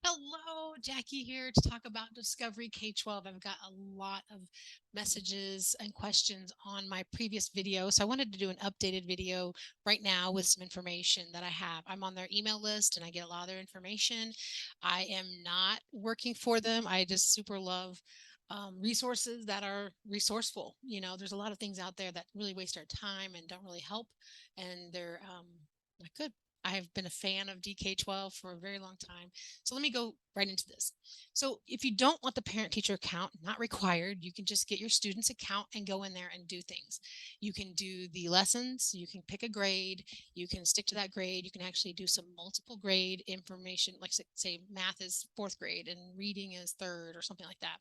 Hello, Jackie here to talk about Discovery K12. I've got a lot of messages and questions on my previous video, so I wanted to do an updated video right now with some information that I have. I'm on their email list and I get a lot of their information. I am not working for them. I just super love resources that are resourceful. There's a lot of things out there that really waste our time and don't really help, and they're not good. I have been a fan of DK12 for a very long time. So let me go right into this. So if you don't want the parent teacher account, not required, you can just get your student's account and go in there and do things. You can do the lessons, you can pick a grade, you can stick to that grade. You can actually do some multiple grade information, like say math is fourth grade and reading is third or something like that.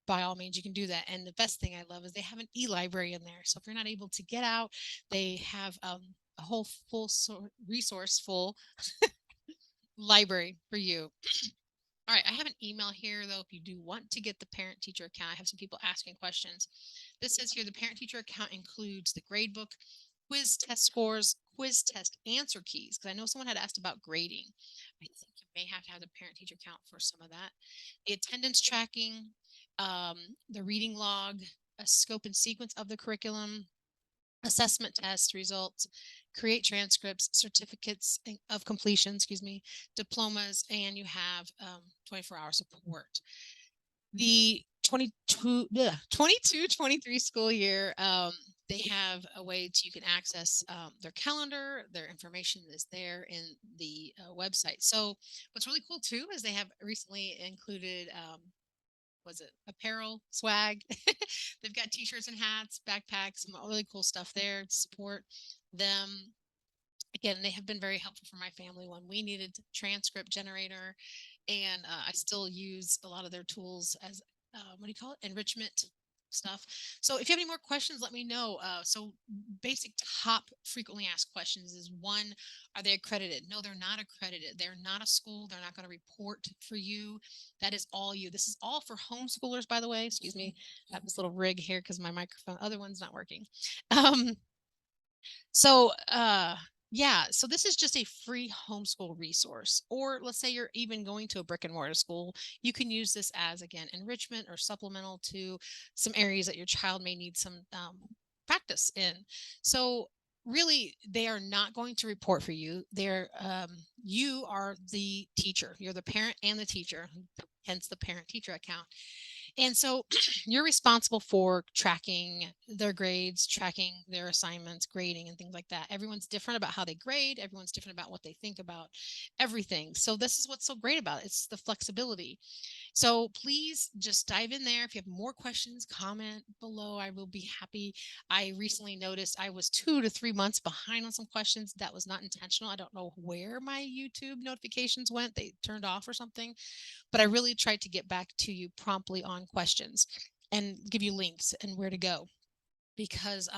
By all means, you can do that. And the best thing I love is they have an e-library in there. So if you're not able to get out, they have a whole full resourceful library for you. All right, I have an email here though. If you do want to get the parent teacher account, I have some people asking questions. This says here the parent teacher account includes the gradebook, quiz test scores, quiz test answer keys. Because I know someone had asked about grading. I think you may have to have the parent teacher account for some of that. The attendance tracking, the reading log, a scope and sequence of the curriculum, assessment test results, create transcripts, certificates of completion, diplomas, and you have 24-hour support. The 22-23 school year, they have a way you can access their calendar. Their information is there in the website. So what's really cool too is they have recently included was it apparel swag. They've got t-shirts and hats, backpacks, some really cool stuff there to support them. Again, they have been very helpful for my family when we needed transcript generator, and I still use a lot of their tools as what do you call it, enrichment stuff. So if you have any more questions, let me know. So basic top frequently asked questions is one, are they accredited? No, they're not accredited. They're not a school. They're not going to report for you. That is all you. This is all for homeschoolers, by the way. Excuse me. I have this little rig here because my microphone, other one's not working. Um, so, yeah, so this is just a free homeschool resource. Or let's say you're even going to a brick and mortar school, you can use this as, again, enrichment or supplemental to some areas that your child may need some practice in. So, really, they are not going to report for you. You are the teacher. You're the parent and the teacher, hence the parent teacher account. And so you're responsible for tracking their grades, tracking their assignments, grading, and things like that. Everyone's different about how they grade. Everyone's different about what they think about everything. So this is what's so great about it. It's the flexibility. So please just dive in there. If you have more questions, comment below. I will be happy. I recently noticed I was 2 to 3 months behind on some questions. That was not intentional. I don't know where my YouTube notifications went. They turned off or something, but I really tried to get back to you promptly on questions and give you links and where to go, because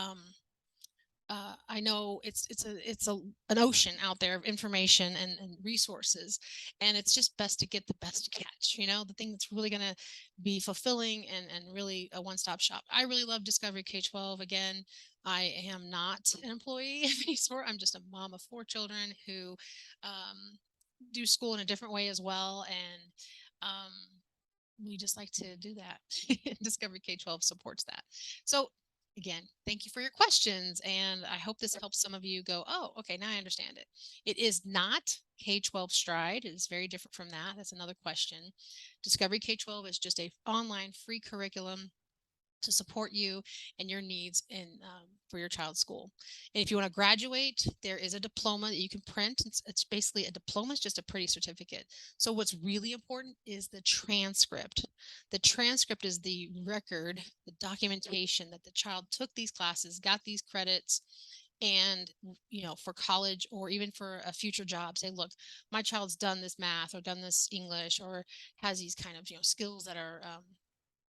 I know it's an ocean out there of information and resources, and it's just best to get the best catch. The thing that's really going to be fulfilling and really a one-stop shop. I really love Discovery K12. Again, I am not an employee of any sort. I'm just a mom of 4 children who do school in a different way as well, and um, we just like to do that. Discovery K12 supports that. So again, thank you for your questions. And I hope this helps some of you go, oh, okay, now I understand it. It is not K12 Stride. It is very different from that. That's another question. Discovery K12 is just a online free curriculum to support you and your needs for your child's school. And if you want to graduate, there is a diploma that you can print. It's basically a diploma. It's just a pretty certificate. So what's really important is the transcript. The transcript is the record, the documentation that the child took these classes, got these credits, and for college or even for a future job, say, look, my child's done this math or done this English or has these kind of skills that are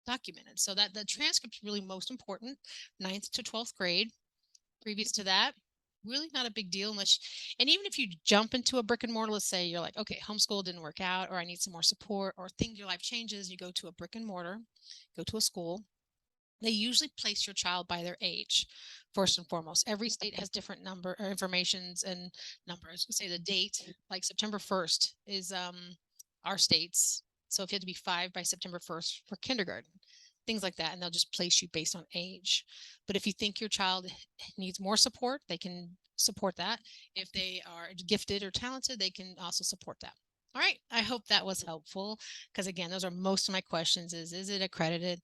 documented. So that the transcript is really most important, 9th to 12th grade. Previous to that, really not a big deal and even if you jump into a brick and mortar, let's say you're like, okay, homeschool didn't work out, or I need some more support, or your life changes, you go to a brick and mortar, go to a school. They usually place your child by their age, first and foremost. Every state has different number informations and numbers. Say the date, like September 1st is our states. So if you have to be 5 by September 1st for kindergarten, things like that, and they'll just place you based on age. But if you think your child needs more support, they can support that. If they are gifted or talented, they can also support that. All right, I hope that was helpful, because again, those are most of my questions. Is it accredited?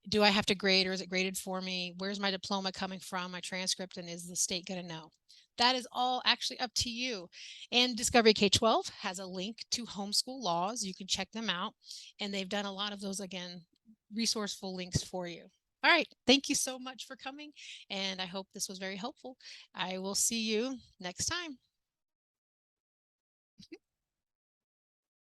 Do I have to grade, or is it graded for me? Where's my diploma coming from, my transcript, and is the state going to know? That is all actually up to you. And Discovery K12 has a link to homeschool laws. You can check them out. And they've done a lot of those, again, resourceful links for you. All right. Thank you so much for coming. And I hope this was very helpful. I will see you next time.